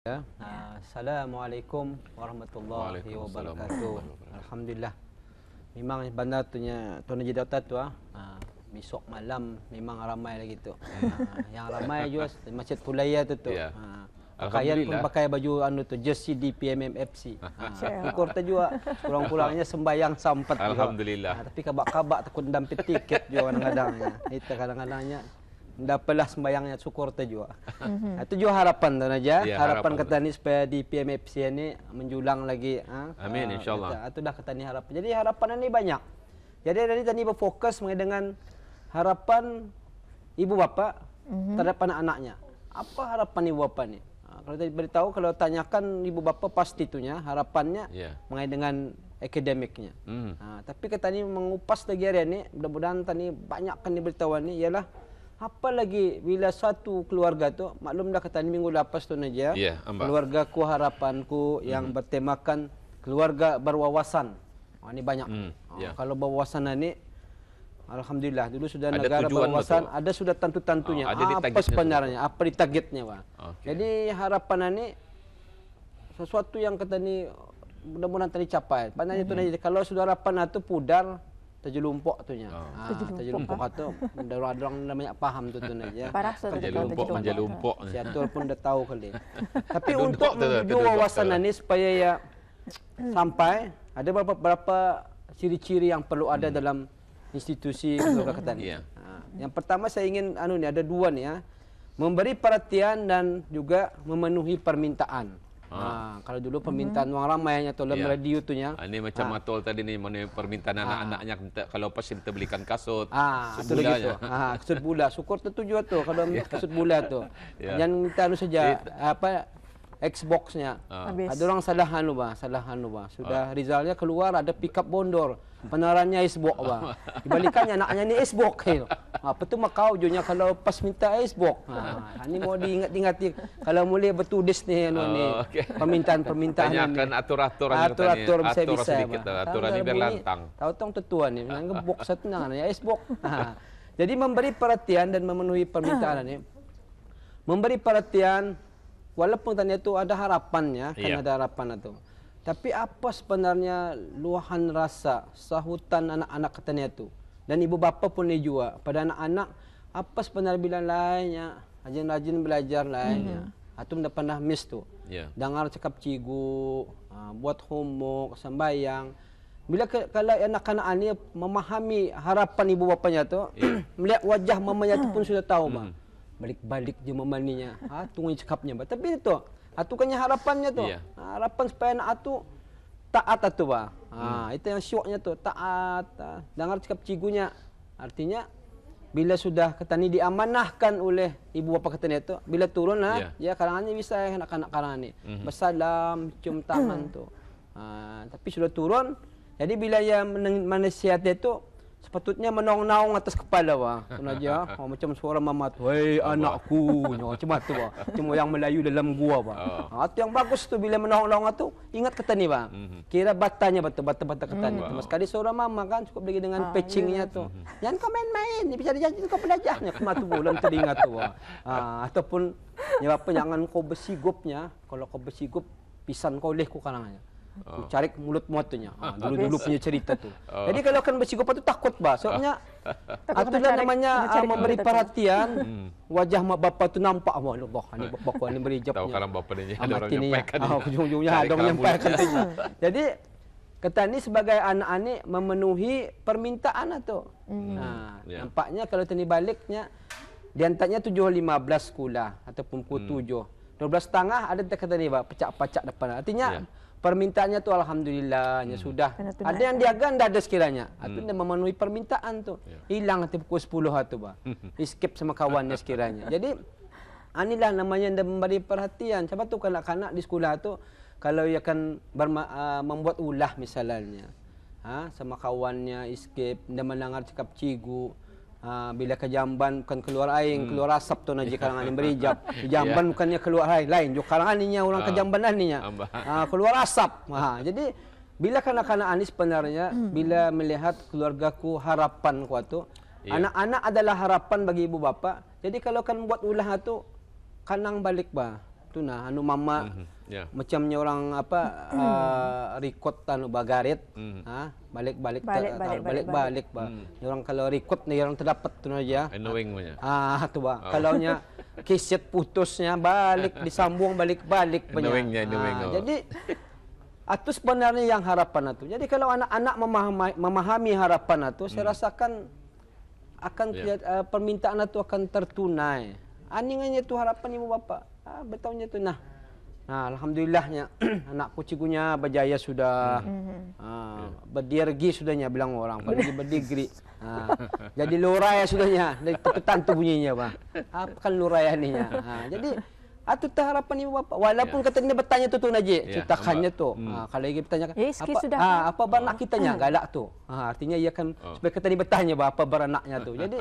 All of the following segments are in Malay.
Assalamualaikum warahmatullahi Waalaikumsalam wabarakatuh. warahmatullahi wabarakatuh. Alhamdulillah. Memang bandar tunya tuan Haji Dautat tu besok malam memang ramai lagi tu. Yang ramai juga Masjid Pulaya tu. Ya. Pakaian pun Alhamdulillah. pakai baju anu tu jersey di PMMFC. Syukur tu juga kurang-kurangnya sembayang sampat juga. Alhamdulillah. Tapi kabak-kabak takut dampit tiket juga kadang-kadangnya. Itu kadang-kadangnya dapatlah sembayangnya syukur tu juga. Itu juga harapan tuan aja. Ya, harapan harapan. kata ni supaya di PMFC ini menjulang lagi. Amin, insyaAllah. Itu dah kata ni harapan. Jadi harapan ini banyak. Jadi dari tadi berfokus mengenai dengan harapan ibu bapa terhadap anak-anaknya. Apa harapan ibu bapa ni? Kalau tadi beritahu, kalau tanyakan ibu bapa pasti itunya harapannya mengenai dengan akademiknya. Tapi kata ni mengupas lagi hari ini, mudah-mudahan tadi banyak kan diberitahuan ni ialah apa lagi bila satu keluarga tu, maklum dah kata ni minggu lepas tu aja, keluargaku harapanku yang bertemakan keluarga berwawasan. Ini banyak. Kalau berwawasan ni alhamdulillah dulu sudah ada negara berwawasan, betul. ada sudah tentu-tentunya. Apa sebenarnya, apa di targetnya, Pak. Jadi harapan ini sesuatu yang kata ni mudah-mudahan tercapai. Pandangnya tu kalau sudah harapan itu pudar terjelumpuk tunya. Terjelumpuk itu ada orang namanya paham tu aja. Terjelumpuk. Siatur pun dah tahu kali. Tapi untuk menuju wawasan ini supaya ya sampai ada beberapa ciri-ciri yang perlu ada dalam institusi keluarga kata ni. Yang pertama saya ingin ada dua ni ya. Memberi perhatian dan juga memenuhi permintaan. Kalau dulu permintaan orang ramainya tu dalam radio tu nya. Ini macam Matol tadi ni memenuhi permintaan anak-anaknya kalau pas kita belikan kasut. Itu lagi tu. Kasut bola. Syukur tu juga tu kalau kasut bola tu. Jangan minta saja Xbox-nya. Ada orang salah sudah Rizalnya keluar ada pickup bondor. Penarannya Xbox bah. Dibalikannya anaknya ni Xbox. Apa tu makau junya kalau pas minta Xbox. Ini mau diingat-ingati kalau mulai bertulis ni permintaan-permintaan ni. Tanyakan atur bisa sedikit aturan ni biar lantang. Tahu tong tetua ni box satu nang ya Xbox. Jadi memberi perhatian dan memenuhi permintaan ni. Memberi perhatian walaupun tanya itu ada harapannya, kan ada harapan itu. Tapi apa sebenarnya luahan rasa, sahutan anak-anak katanya itu. Dan ibu bapa pun ni juga. Pada anak-anak, apa sebenarnya bila lainnya, rajin-rajin belajar lainnya. Atau dah pernah miss tu. Dengar cakap cigu, buat homework, sembayang. Bila kalau anak-anak ni memahami harapan ibu bapanya tu, melihat wajah mamanya tu pun sudah tahu, bang. Balik-balik je memaninya. Tunggu cakapnya. Tapi itu, kan harapannya tu. Harapan supaya anak tu taat tu, bah. Itu yang syoknya tu, taat. Dengar cakap cigunya. Artinya bila sudah kata ni diamanahkan oleh ibu bapa katanya tu, bila turun ya kalangan ni bisa anak-anak kalangan ni. Bersalam, cium tangan tu. Tapi sudah turun, jadi bila ia menasihati tu sepatutnya menong-naung atas kepala, wah. Aja, macam suara mama tu, "Hei anakku," macam tu, wah. Cuma yang Melayu dalam gua, wah. Itu yang bagus tu bila menong-naung tu, ingat kata ni, bang. Kira batanya bata kata ni. Sekali suara mama kan cukup lagi dengan patchingnya tu. Jangan kau main-main, bisa dijanji kau belajar. Cuma tu dalam telinga tu, wah. Ataupun apa jangan kau bersigupnya, kalau kau bersigup pisan kau leh ku kalangannya. Cari mulut muatunya. Dulu punya cerita tu. Jadi kalau akan bersikup tu takut, bah. Soalnya itulah namanya memberi perhatian. Wajah mak bapa tu nampak, wah Allah, ni bapa ni beri jawabnya. Tahu kalau bapa ni ada orang menyampaikan. Ujung-ujungnya ada orang menyampaikan. Jadi kata ni sebagai anak ni memenuhi permintaan tu. Nampaknya kalau tadi baliknya diantaranya 7.15 sekolah ataupun pukul 7. 12.30 ada kata ni, bah, pecak-pecak depan. Artinya permintaannya tu alhamdulillah sudah. Ada yang diagan dah ada sekiranya. Itu dia memenuhi permintaan tu. Hilang nanti pukul 10 tu, bah. Escape sama kawannya sekiranya. Jadi inilah namanya dia memberi perhatian. Sebab tu kanak-kanak di sekolah tu kalau ia akan membuat ulah misalnya. Sama kawannya escape, dia mendengar cakap cigu. Bila ke jamban bukan keluar air, keluar asap tu naji kalangan yang berijab. Di jamban bukannya keluar air lain. Jo kalangan ninya orang ke jamban ninya. Keluar asap. Jadi bila kanak-kanak ni sebenarnya bila melihat keluargaku harapan ku tu, anak-anak adalah harapan bagi ibu bapa. Jadi kalau kan buat ulah tu kanang balik, bah. tu nah anu mama Ya. macamnya orang apa record anu bagaret balik-balik balik-balik orang kalau record nih orang terdapat tu aja Annoying punya. tu bah kalau nya keset putusnya balik disambung balik-balik Annoying. jadi itu sebenarnya yang harapan itu. Jadi kalau anak-anak memahami harapan itu, saya rasakan akan permintaan itu akan tertunai. Aningannya itu harapan ibu bapa. Betulnya itu nah alhamdulillahnya anakku cigunya berjaya sudah, berdirgi sudahnya bilang orang, berdigri. Jadi luraya sudahnya, dari tepetan tu bunyinya bah. Apa kan luraya ninya. Jadi itu harapan ibu bapa. Walaupun katanya bertanya tu aja, ceritakannya tu. Kalau dia bertanya apa beranak kitanya galak tu. Artinya ia kan supaya katanya bertanya apa beranaknya tu. Jadi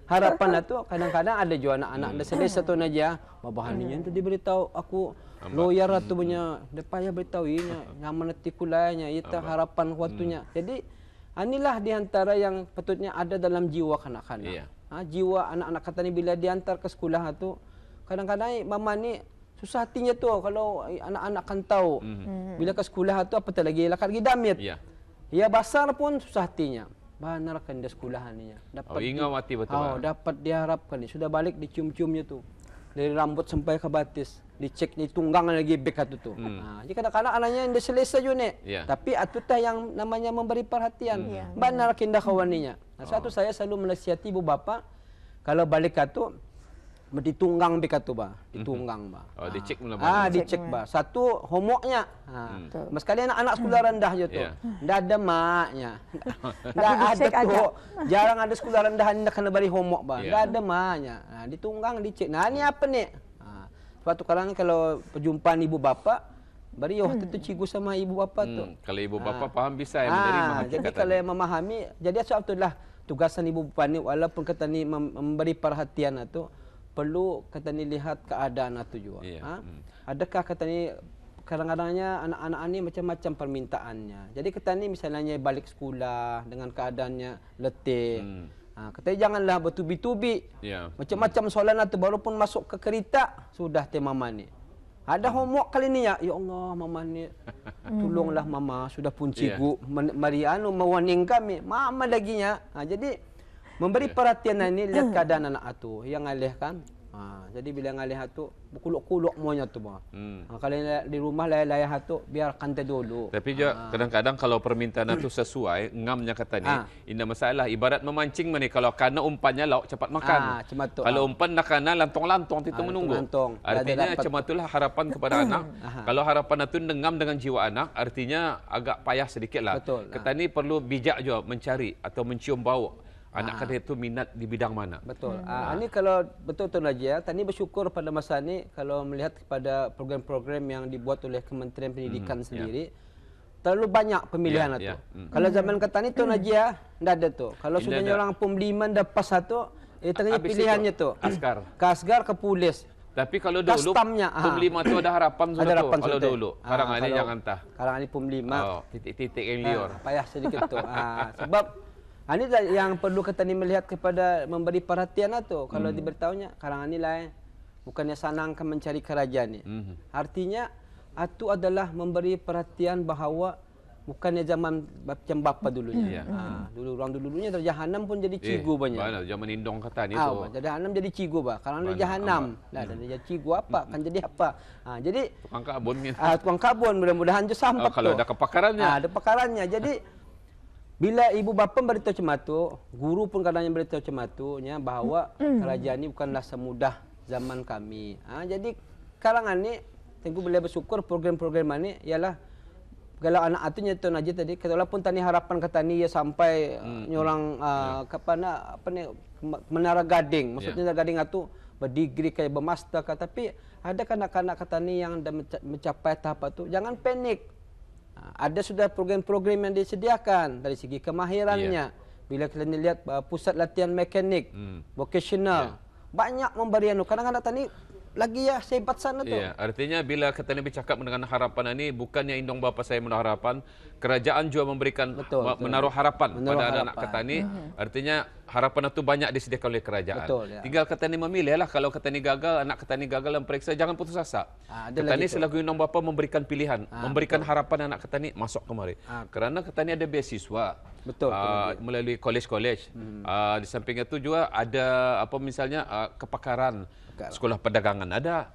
harapan itu kadang-kadang ada juga anak-anak dah selesai tu aja, babahaninya tu diberitahu aku lawyer tu punya, depan ya beritahu inya nyaman hati kulanya, itu harapan waktunya. Jadi inilah diantara yang patutnya ada dalam jiwa kanak-kanak. Jiwa anak-anak katanya bila diantar ke sekolah tu kadang-kadang mama ni susah hatinya tu kalau anak-anak kan tahu bila ke sekolah tu apa lagi lakat lagi damit. Ya basar pun susah hatinya. Benar kan dia sekolah ni dapat ingau mati betul. Dapat diharapkan ni sudah balik dicium-ciumnya tu. Dari rambut sampai ke batis, dicek ni tunggang lagi bek tu. Jadi kadang-kadang anaknya dia selesa juga ni. Tapi atutah yang namanya memberi perhatian. Benar kindah kawaninya. Satu saya selalu menasihati ibu bapa kalau balik tu ditunggang bek tu bah, ditunggang bah. Dicek mula. Dicek bah. Satu homeworknya. Sekali anak-anak sekolah rendah je tu. Ndak ada maknya. Ndak ada tu. Jarang ada sekolah rendah ni kena beri homework bah. Ndak ada maknya. Ditunggang dicek. Nah ni apa ni? Sebab tu kadang kalau perjumpaan ibu bapa bari waktu tu cikgu sama ibu bapa tu. Kalau ibu bapa faham bisa menerima. Jadi kalau yang memahami, jadi sebab itulah tugasan ibu bapa ni walaupun kata ni memberi perhatian tu perlu kata ni lihat keadaan itu juga. Adakah kata ni kadang-kadangnya anak-anak ni macam-macam permintaannya. Jadi kata ni misalnya balik sekolah dengan keadaannya letih. Kata janganlah bertubi-tubi. Macam-macam soalan itu baru pun masuk ke kereta sudah mama ni. Ada homework kali ni ya. Ya Allah mama ni tolonglah mama sudah pun cikgu mari mewarning kami. Mama laginya. Jadi memberi perhatian ini lihat keadaan anak itu yang ngalih kan. Jadi bila ngalih itu kuluk-kuluk semuanya tu bah. Kalau di rumah layah itu biarkan dia dulu. Tapi juga kadang-kadang kalau permintaan itu sesuai ngamnya kata ni indah masalah ibarat memancing mani kalau kana umpannya lauk cepat makan. Kalau umpan nak kana lantong-lantong itu menunggu. Artinya macam itulah harapan kepada anak. Kalau harapan itu dengam dengan jiwa anak artinya agak payah sedikitlah. Kata ni perlu bijak juga mencari atau mencium bau anak kata itu minat di bidang mana. Betul. Ini kalau betul-betul aja, tadi bersyukur pada masa ini kalau melihat kepada program-program yang dibuat oleh Kementerian Pendidikan sendiri, terlalu banyak pemilihan itu. Kalau zaman kata ni tu aja, tidak ada tu. Kalau sudahnya orang pembelian dah pas satu, tengahnya pilihannya tu. Kasgar ke polis. Tapi kalau dulu pemlima tu ada harapan sudah tu. Kalau dulu, sekarang ini jangan tah. Sekarang ini pemlima. Titik-titik yang liur. Payah sedikit tu. Sebab ini yang perlu kita ni melihat kepada memberi perhatian itu. Kalau diberitahunya, karangan nilai bukannya sanangkan mencari kerajaan ni. Artinya itu adalah memberi perhatian bahawa bukannya zaman macam bapa dulunya. Dulu orang dulunya dari jahanam pun jadi cikgu banyak. Zaman indong kata ni tu. Jadi jahanam jadi cikgu bah. Karena dari jahanam, dah jadi cikgu apa kan jadi apa. Jadi tukang kabun ni. Tukang kabun mudah-mudahan je sampai tu. Kalau ada kepakarannya. Ada pakarannya. Jadi bila ibu bapa beritahu macam tu, guru pun kadang-kadang beritahu macam tu nya bahawa kerajaan ini bukanlah semudah zaman kami. Jadi karangan ni tengku boleh bersyukur program-program ni ialah kalau anak atunya tu aja tadi walaupun tani harapan kata ni ya sampai nyorang apa ni Menara Gading. Maksudnya Gading itu berdigri kayak bermaster tapi ada kanak-kanak kata ni yang dah mencapai tahap tu jangan panik. Ada sudah program-program yang disediakan dari segi kemahirannya. Bila kita lihat pusat latihan mekanik, vocational, banyak memberi anu. Kadang-kadang tadi lagi ya sebat sana tu. Ya, artinya bila kita ni bercakap dengan harapan ini bukannya indong bapa saya menaruh harapan, kerajaan juga memberikan menaruh harapan pada anak-anak kita ni. Artinya harapan itu banyak disediakan oleh kerajaan. Betul, ya. Tinggal kita ni memilih lah. Kalau kita ni gagal, anak kita ni gagal dalam periksa, jangan putus asa. Kita ni selaku indong bapa memberikan pilihan, memberikan harapan anak kita ni masuk kemari. Kerana kita ni ada beasiswa. Betul. Melalui kolej-kolej. Di samping itu juga ada apa misalnya kepakaran. Sekolah perdagangan ada,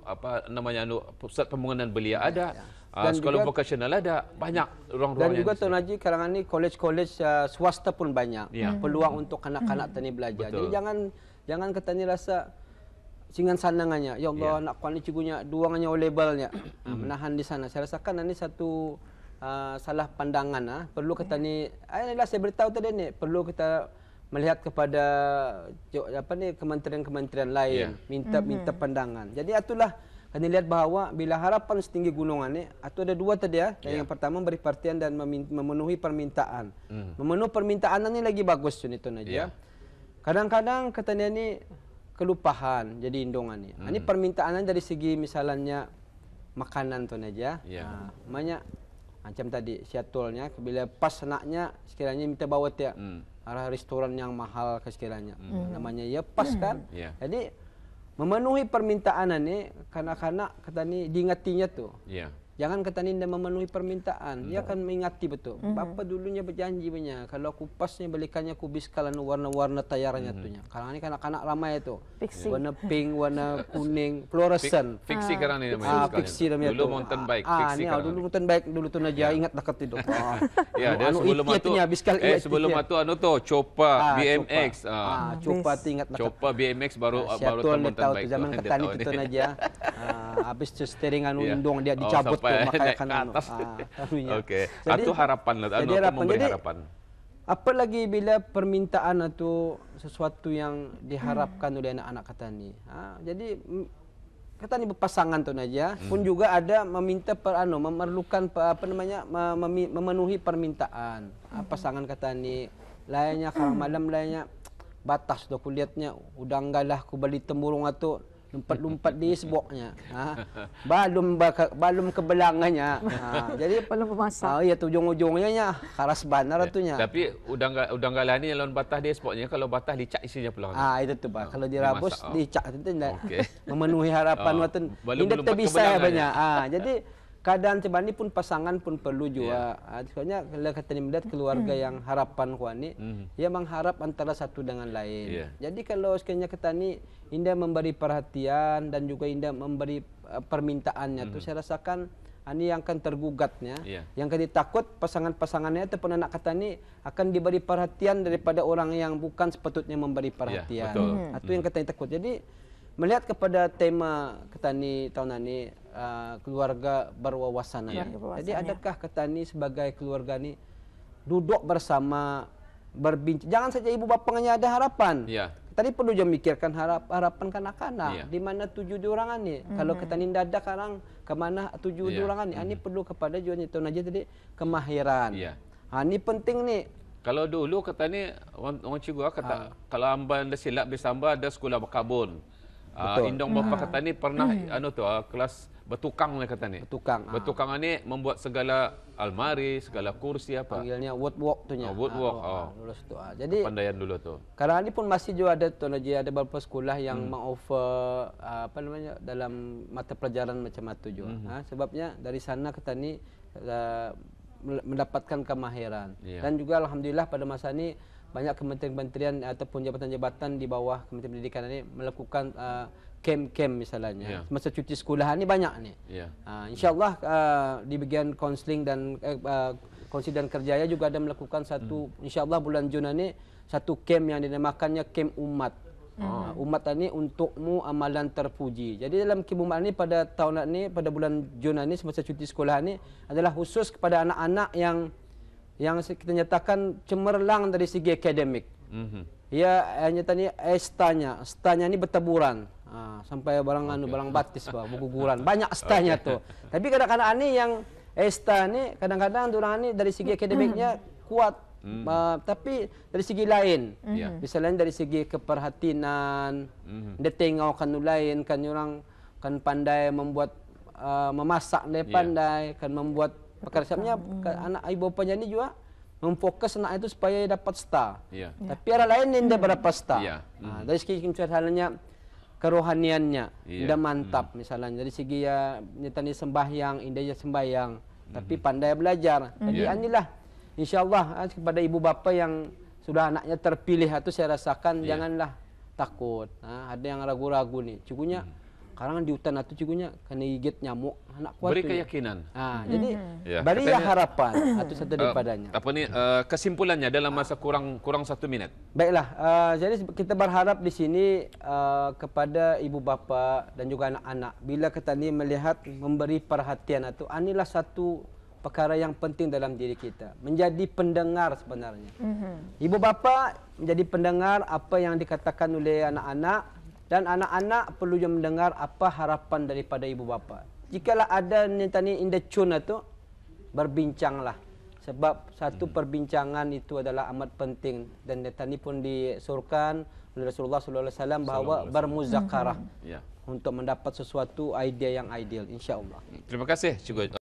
apa namanya pusat pembangunan belia ada, sekolah vokasional ada, banyak ruang-ruang. Dan juga Tuan Haji karangan ni kolej-kolej swasta pun banyak peluang untuk anak-anak tani belajar. Jadi jangan kita ni rasa singan sanangannya, ya Allah anak kuan ni cigunya duangannya levelnya, menahan di sana. Saya rasakan ini satu salah pandangan. Perlu kita ni, inilah saya beritahu tadi ni, perlu kita melihat kepada kementerian-kementerian lain, minta pandangan. Jadi itulah kami lihat bahawa bila harapan setinggi gunungan ni, itu ada dua tadi ya. Yang pertama beri perhatian dan memenuhi permintaan. Memenuhi permintaan ni lagi bagus Tuan Haji. Kadang-kadang katanya ni kelupahan jadi indongan ni. Ini permintaan dari segi misalnya makanan Tuan Haji. Banyak macam tadi siatulnya bila pas anaknya sekiranya minta bawa dia arah restoran yang mahal sekiranya namanya ya pas kan. Jadi memenuhi permintaan ni kanak-kanak kata ni diingatinya tu. Jangan kata ni dia memenuhi permintaan, dia akan mengingati betul. Bapa dulunya berjanji punya kalau aku pasnya belikannya aku biskalan warna-warna tayarnya tunya. Kalau ni kanak-kanak ramai tu. Warna pink, warna kuning, fluoresan. Fiksi kerana ni namanya. Fiksi namanya tu. Dulu mountain bike, fiksi kerana. Dulu mountain bike dulu tu Naja ingat dekat itu. Ya, dia sebelum tu sebelum tu tu Chopa BMX. Chopa ingat dekat. Chopa BMX baru mountain bike. Zaman ketani tu Naja. Habis steering anu indong dia dicabut naik ke atas. Okey. Itu harapan lah. Memberi harapan. Apalagi bila permintaan itu sesuatu yang diharapkan oleh anak-anak katani. Jadi katani berpasangan tu Naja pun juga ada meminta memerlukan apa namanya memenuhi permintaan. Pasangan katani lainnya kalau malam lainnya batas dah kulihatnya udang galah ku beli temburung atau lumpat-lumpat di seboknya. Balum ke belangannya. Jadi belum pemasak. Ya tu ujung-ujungnya karas banar atunya. Tapi udang galah ni lawan batah dia seboknya kalau batah dicak isinya pulang. Itu tu Pak. Kalau dirabus dicak itu memenuhi harapan watun. Tidak bisa banyak. Jadi keadaan macam ni pun pasangan pun perlu juga. Soalnya kalau kata ni melihat keluarga yang harapan kuan ni, dia mengharap antara satu dengan lain. Jadi kalau sekiranya kita ni indah memberi perhatian dan juga indah memberi permintaannya tu saya rasakan ini yang akan tergugatnya. Yang kami takut pasangan-pasangannya ataupun anak kata ni akan diberi perhatian daripada orang yang bukan sepatutnya memberi perhatian. Itu yang kata takut. Jadi melihat kepada tema ketani tahun ini keluarga berwawasan. Jadi adakah ketani sebagai keluarga ni duduk bersama berbincang? Jangan saja ibu bapanya ada harapan. Tadi perlu juga mikirkan harapan kanak-kanak. Di mana tuju diorang ni? Kalau ketani dadak sekarang ke mana tuju diorang ni? Ini perlu kepada juga tahun aja tadi kemahiran. Ini penting ni. Kalau dulu ketani orang cikgu kata kalau amban ada silap di Samba ada sekolah berkabun. Indong bapa kata ni pernah kelas bertukang ni kata ni. Bertukang ni membuat segala almari, segala kursi apa. Panggilnya woodwork tu nya. Woodwork. Lulus tu. Jadi pandaian dulu tu. Sekarang ni pun masih juga ada tu ada beberapa sekolah yang mengoffer apa namanya dalam mata pelajaran macam itu juga. Sebabnya dari sana kita ni mendapatkan kemahiran. Dan juga alhamdulillah pada masa ni banyak kementerian-kementerian ataupun jabatan-jabatan di bawah Kementerian Pendidikan ini melakukan camp-camp misalnya. Masa cuti sekolah ni banyak ni. InsyaAllah di bagian konseling dan kerjaya juga ada melakukan satu insyaAllah bulan Jun ni satu camp yang dinamakannya camp umat. Umat ini untukmu amalan terpuji. Jadi dalam camp umat ni pada tahun ni pada bulan Jun ni semasa cuti sekolah ni adalah khusus kepada anak-anak yang kita nyatakan cemerlang dari segi akademik. Ya nyatanya stanya ni bertaburan. Sampai barang batis berguguran. Banyak stanya tu. Tapi kadang-kadang ni yang esta ni kadang-kadang orang ni dari segi akademiknya kuat Tapi dari segi lain, misalnya dari segi keperhatian, dia tengok kan lain, kan orang kan pandai membuat memasak, dia pandai kan membuat pekerjaannya. Anak ibu bapanya ini juga memfokus anak itu supaya dapat star. Tapi ada lain yang dia berapa star. Dari segi misalnya kerohaniannya, dia mantap misalnya. Dari segi ya tadi sembahyang, dia sembahyang, tapi pandai belajar. Jadi inilah, insyaAllah kepada ibu bapa yang sudah anaknya terpilih itu saya rasakan janganlah takut. Ada yang ragu-ragu nih, cikunya sekarang di hutan itu cikunya kena gigit nyamuk, anak kuat. Beri keyakinan. Jadi beri harapan atau satu daripadanya. Apa nih kesimpulannya dalam masa kurang 1 minit? Baiklah, jadi kita berharap di sini kepada ibu bapa dan juga anak-anak, bila kita ini melihat memberi perhatian itu, inilah satu perkara yang penting dalam diri kita, menjadi pendengar sebenarnya. Ibu bapa menjadi pendengar apa yang dikatakan oleh anak-anak, dan anak-anak perlu juga mendengar apa harapan daripada ibu bapa. Jikalau ada tadi in the tune itu, berbincanglah. Sebab satu perbincangan itu adalah amat penting, dan tadi pun disuruhkan oleh Rasulullah SAW bahawa bermuzakarah untuk mendapat sesuatu idea yang ideal, insya Allah. Terima kasih Cikgu